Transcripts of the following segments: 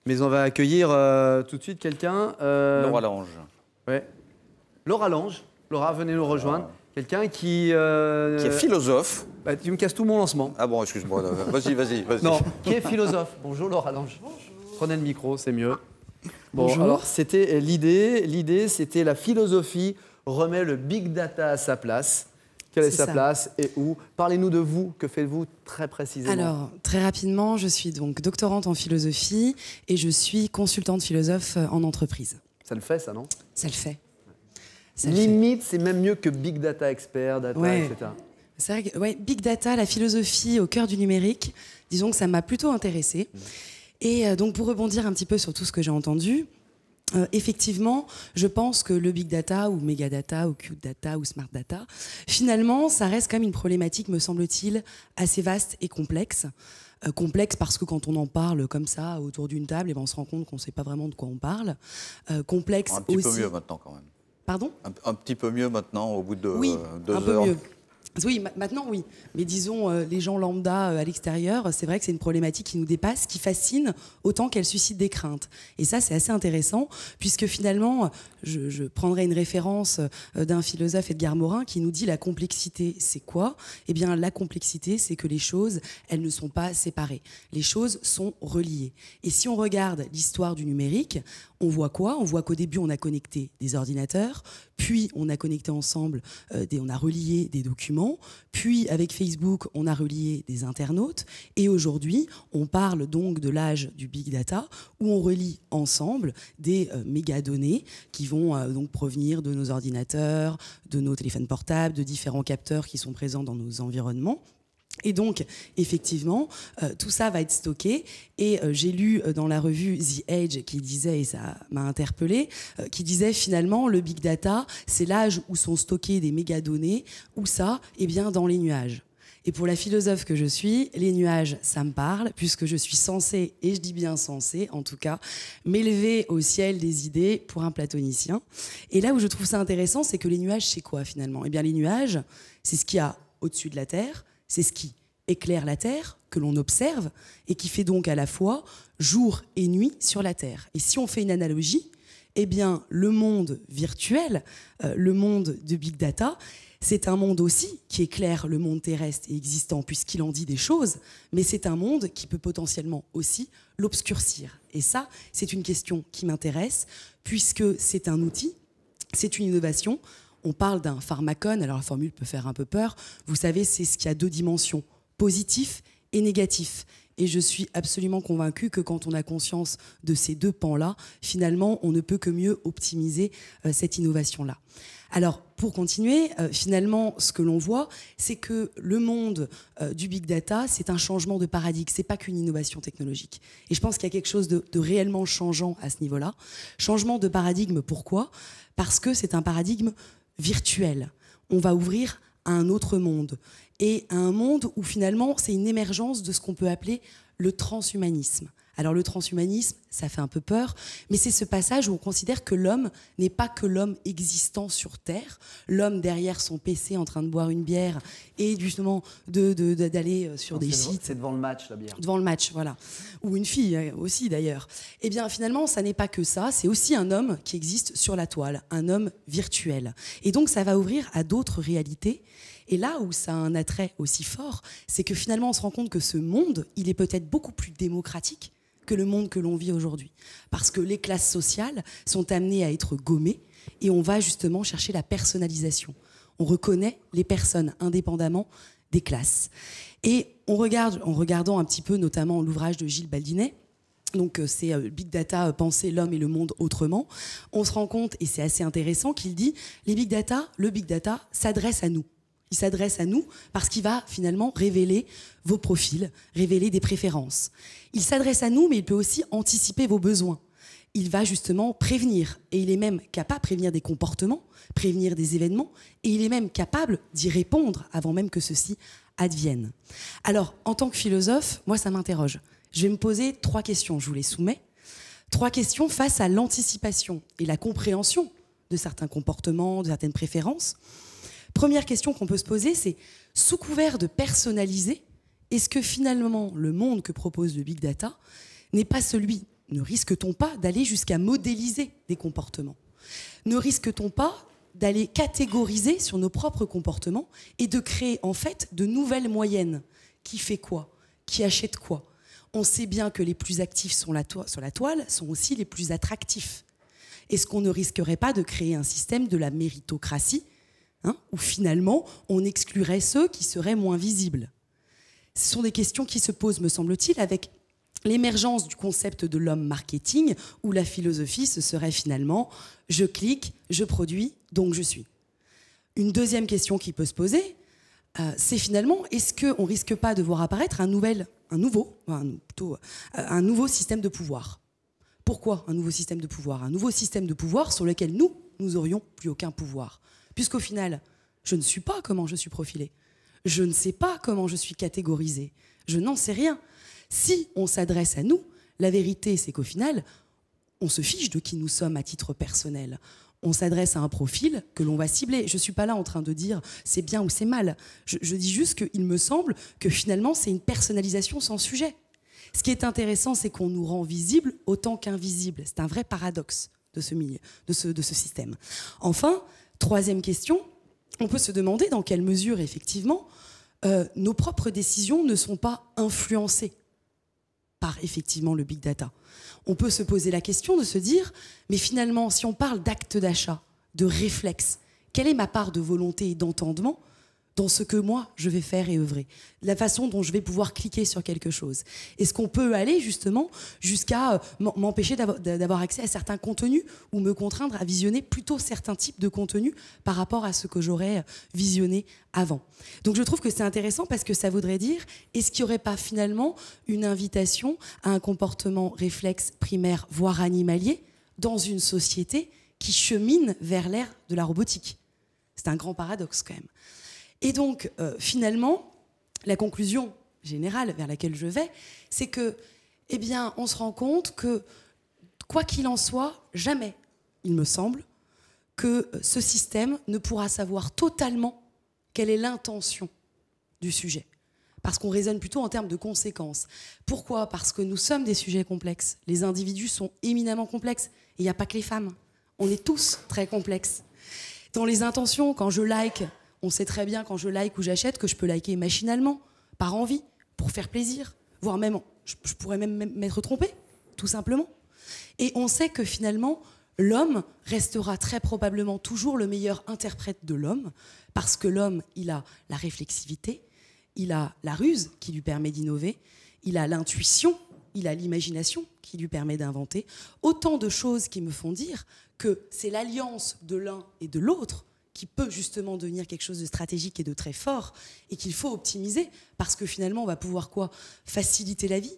Mais on va accueillir tout de suite quelqu'un. Laura Lange. Ouais. Laura Lange. Laura, venez nous rejoindre. Quelqu'un qui est philosophe. Bah, tu me casses tout mon lancement. Ah bon, excuse-moi. Vas-y. Non, qui est philosophe. Bonjour Laura Lange. Bonjour. Prenez le micro, c'est mieux. Bon, Bonjour. alors c'était l'idée, c'était la philosophie remet le big data à sa place. Quelle est sa place et où? Parlez-nous de vous, que faites-vous très précisément? Alors, très rapidement, je suis donc doctorante en philosophie et je suis consultante philosophe en entreprise. Ça le fait, ça, non? Ça le fait. Limite, c'est même mieux que big data expert, data, etc. C'est vrai que big data, la philosophie au cœur du numérique, disons que ça m'a plutôt intéressée. Et donc, pour rebondir un petit peu sur tout ce que j'ai entendu, effectivement, je pense que le big data ou méga data ou cute data ou smart data, finalement, ça reste quand même une problématique, me semble-t-il, assez vaste et complexe. Complexe parce que quand on en parle comme ça autour d'une table, on se rend compte qu'on ne sait pas vraiment de quoi on parle. Complexe aussi. Un petit peu mieux maintenant quand même. Pardon ? Un petit peu mieux maintenant au bout de oui, 2 un peu heures. Mieux. Oui, maintenant oui. Mais disons, les gens lambda à l'extérieur, c'est vrai que c'est une problématique qui nous dépasse, qui fascine autant qu'elle suscite des craintes. Et ça, c'est assez intéressant, puisque finalement, je prendrai une référence d'un philosophe, Edgar Morin, qui nous dit la complexité, c'est quoi? Eh bien, la complexité, c'est que les choses, elles ne sont pas séparées. Les choses sont reliées. Et si on regarde l'histoire du numérique, on voit quoi? On voit qu'au début, on a connecté des ordinateurs, puis on a connecté ensemble, on a relié des documents, puis avec Facebook, on a relié des internautes, et aujourd'hui, on parle donc de l'âge du big data, où on relie ensemble des mégadonnées qui vont donc provenir de nos ordinateurs, de nos téléphones portables, de différents capteurs qui sont présents dans nos environnements. Et donc, effectivement, tout ça va être stocké. Et j'ai lu dans la revue The Age qui disait, et ça m'a interpellée, qui disait finalement, le big data, c'est l'âge où sont stockées des mégadonnées. Où ça? Eh bien, dans les nuages. Et pour la philosophe que je suis, les nuages, ça me parle, puisque je suis censée, et je dis bien censée en tout cas, m'élever au ciel des idées pour un platonicien. Et là où je trouve ça intéressant, c'est que les nuages, c'est quoi finalement? Eh bien, les nuages, c'est ce qu'il y a au-dessus de la Terre. C'est ce qui éclaire la Terre, que l'on observe, et qui fait donc à la fois jour et nuit sur la Terre. Et si on fait une analogie, eh bien, le monde virtuel, le monde de Big Data, c'est un monde aussi qui éclaire le monde terrestre et existant, puisqu'il en dit des choses, mais c'est un monde qui peut potentiellement aussi l'obscurcir. Et ça, c'est une question qui m'intéresse, puisque c'est un outil, c'est une innovation. On parle d'un pharmacone, alors la formule peut faire un peu peur. Vous savez, c'est ce qui a 2 dimensions, positif et négatif. Et je suis absolument convaincue que quand on a conscience de ces 2 pans-là, finalement, on ne peut que mieux optimiser cette innovation-là. Alors, pour continuer, finalement, ce que l'on voit, c'est que le monde du big data, c'est un changement de paradigme, c'est pas qu'une innovation technologique. Et je pense qu'il y a quelque chose de réellement changeant à ce niveau-là. Changement de paradigme, pourquoi? Parce que c'est un paradigme virtuel. On va ouvrir à un autre monde, et à un monde où finalement c'est une émergence de ce qu'on peut appeler le transhumanisme. Alors le transhumanisme, ça fait un peu peur, mais c'est ce passage où on considère que l'homme n'est pas que l'homme existant sur Terre, l'homme derrière son PC en train de boire une bière et justement d'aller sur des sites. C'est devant le match, la bière. Devant le match, voilà. Ou une fille aussi d'ailleurs. Eh bien finalement, ça n'est pas que ça, c'est aussi un homme qui existe sur la toile, un homme virtuel. Et donc ça va ouvrir à d'autres réalités. Et là où ça a un attrait aussi fort, c'est que finalement on se rend compte que ce monde, il est peut-être beaucoup plus démocratique que le monde que l'on vit aujourd'hui. Parce que les classes sociales sont amenées à être gommées et on va justement chercher la personnalisation. On reconnaît les personnes indépendamment des classes. Et on regarde, en regardant un petit peu notamment l'ouvrage de Gilles Baldinet, donc c'est Big Data, penser l'homme et le monde autrement, on se rend compte, et c'est assez intéressant, qu'il dit le Big Data s'adresse à nous. Il s'adresse à nous parce qu'il va finalement révéler vos profils, révéler des préférences. Il s'adresse à nous, mais il peut aussi anticiper vos besoins. Il va justement prévenir, et il est même capable de prévenir des comportements, prévenir des événements, et il est même capable d'y répondre avant même que ceci advienne. Alors, en tant que philosophe, moi ça m'interroge. Je vais me poser 3 questions, je vous les soumets. 3 questions face à l'anticipation et la compréhension de certains comportements, de certaines préférences. Première question qu'on peut se poser, c'est sous couvert de personnaliser, est-ce que finalement le monde que propose le Big Data n'est pas celui ne risque-t-on pas d'aller jusqu'à modéliser des comportements? Ne risque-t-on pas d'aller catégoriser sur nos propres comportements et de créer en fait de nouvelles moyennes? Qui fait quoi? Qui achète quoi? On sait bien que les plus actifs sur la toile sont aussi les plus attractifs. Est-ce qu'on ne risquerait pas de créer un système de la méritocratie, où finalement on exclurait ceux qui seraient moins visibles? Ce sont des questions qui se posent, me semble-t-il, avec l'émergence du concept de l'homme marketing, où la philosophie, ce serait finalement « je clique, je produis, donc je suis ». Une deuxième question qui peut se poser, c'est finalement, est-ce qu'on ne risque pas de voir apparaître un nouveau système de pouvoir? Pourquoi un nouveau système de pouvoir? Un nouveau système de pouvoir sur lequel nous n'aurions plus aucun pouvoir. Puisqu'au final, je ne sais pas comment je suis profilée. Je ne sais pas comment je suis catégorisée. Je n'en sais rien. Si on s'adresse à nous, la vérité, c'est qu'au final, on se fiche de qui nous sommes à titre personnel. On s'adresse à un profil que l'on va cibler. Je ne suis pas là en train de dire c'est bien ou c'est mal. Je dis juste qu'il me semble que finalement, c'est une personnalisation sans sujet. Ce qui est intéressant, c'est qu'on nous rend visibles autant qu'invisibles. C'est un vrai paradoxe de ce milieu, de ce système. Enfin, troisième question, on peut se demander dans quelle mesure, effectivement, nos propres décisions ne sont pas influencées par, effectivement, le big data. On peut se poser la question de se dire, mais finalement, si on parle d'acte d'achat, de réflexe, quelle est ma part de volonté et d'entendement dans ce que moi, je vais faire et œuvrer, la façon dont je vais pouvoir cliquer sur quelque chose? Est-ce qu'on peut aller justement jusqu'à m'empêcher d'avoir accès à certains contenus ou me contraindre à visionner plutôt certains types de contenus par rapport à ce que j'aurais visionné avant? Donc je trouve que c'est intéressant parce que ça voudrait dire, est-ce qu'il n'y aurait pas finalement une invitation à un comportement réflexe primaire, voire animalier, dans une société qui chemine vers l'ère de la robotique? C'est un grand paradoxe quand même. Et donc, finalement, la conclusion générale vers laquelle je vais, c'est que, eh bien, on se rend compte que, quoi qu'il en soit, jamais, il me semble, que ce système ne pourra savoir totalement quelle est l'intention du sujet. Parce qu'on raisonne plutôt en termes de conséquences. Pourquoi? Parce que nous sommes des sujets complexes. Les individus sont éminemment complexes. Et il n'y a pas que les femmes. On est tous très complexes. Dans les intentions, quand je like... On sait très bien quand je like ou j'achète que je peux liker machinalement, par envie, pour faire plaisir, voire même, je pourrais même m'être trompée, tout simplement. Et on sait que finalement, l'homme restera très probablement toujours le meilleur interprète de l'homme, parce que l'homme, il a la réflexivité, il a la ruse qui lui permet d'innover, il a l'intuition, il a l'imagination qui lui permet d'inventer. Autant de choses qui me font dire que c'est l'alliance de l'un et de l'autre qui peut justement devenir quelque chose de stratégique et de très fort, et qu'il faut optimiser, parce que finalement, on va pouvoir quoi? Faciliter la vie.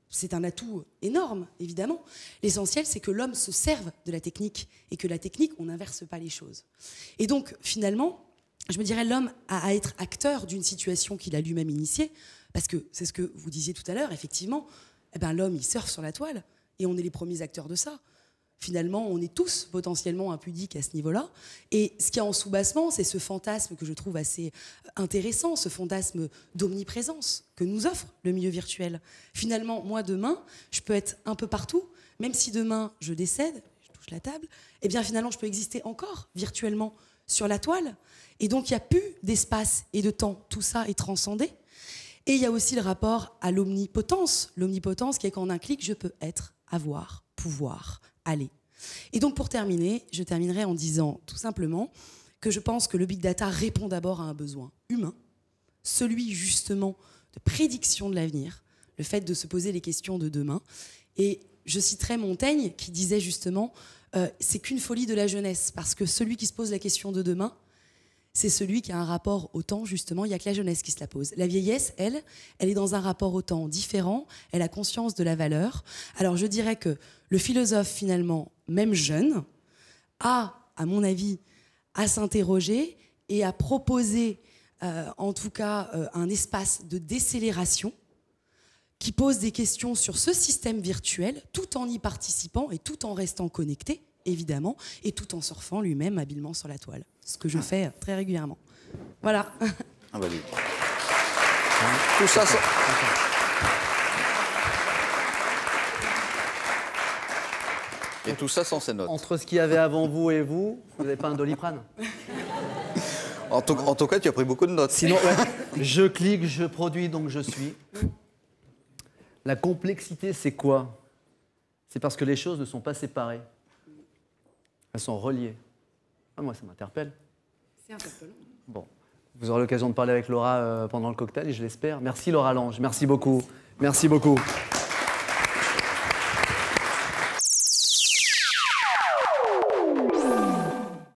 C'est un atout énorme, évidemment. L'essentiel, c'est que l'homme se serve de la technique, et que la technique, on n'inverse pas les choses. Et donc, finalement, je me dirais, l'homme a à être acteur d'une situation qu'il a lui-même initiée, parce que c'est ce que vous disiez tout à l'heure, effectivement, eh ben, l'homme, il surfe sur la toile, et on est les premiers acteurs de ça. Finalement, on est tous potentiellement impudiques à ce niveau-là. Et ce qu'il y a en sous-bassement, c'est ce fantasme que je trouve assez intéressant, ce fantasme d'omniprésence que nous offre le milieu virtuel. Finalement, moi, demain, je peux être un peu partout, même si demain, je décède, je touche la table, eh bien, finalement, je peux exister encore virtuellement sur la toile. Et donc, il n'y a plus d'espace et de temps. Tout ça est transcendé. Et il y a aussi le rapport à l'omnipotence. L'omnipotence qui est qu'en un clic, je peux être, avoir, pouvoir, aller. Et donc pour terminer, je terminerai en disant tout simplement que je pense que le big data répond d'abord à un besoin humain, celui justement de prédiction de l'avenir, le fait de se poser les questions de demain. Et je citerai Montaigne qui disait justement c'est qu'une folie de la jeunesse, parce que celui qui se pose la question de demain, c'est celui qui a un rapport au temps, justement, il n'y a que la jeunesse qui se la pose. La vieillesse, elle est dans un rapport au temps différent, elle a conscience de la valeur. Alors je dirais que le philosophe, finalement, même jeune, a, à mon avis, à s'interroger et à proposer, en tout cas, un espace de décélération qui pose des questions sur ce système virtuel, tout en y participant et tout en restant connecté, évidemment, et tout en surfant lui-même habilement sur la toile. Ce que je fais très régulièrement. Voilà. Ah bah, tout ça, tout ça sans ces notes. Entre ce qu'il y avait avant vous et vous n'avez pas un Doliprane? En tout cas, tu as pris beaucoup de notes. Sinon, ouais, je clique, je produis, donc je suis. La complexité, c'est quoi? C'est parce que les choses ne sont pas séparées. Elles sont reliées. Ah, moi, ça m'interpelle. C'est interpellant. Bon, vous aurez l'occasion de parler avec Laura pendant le cocktail, je l'espère. Merci Laura Lange, merci beaucoup. Merci beaucoup.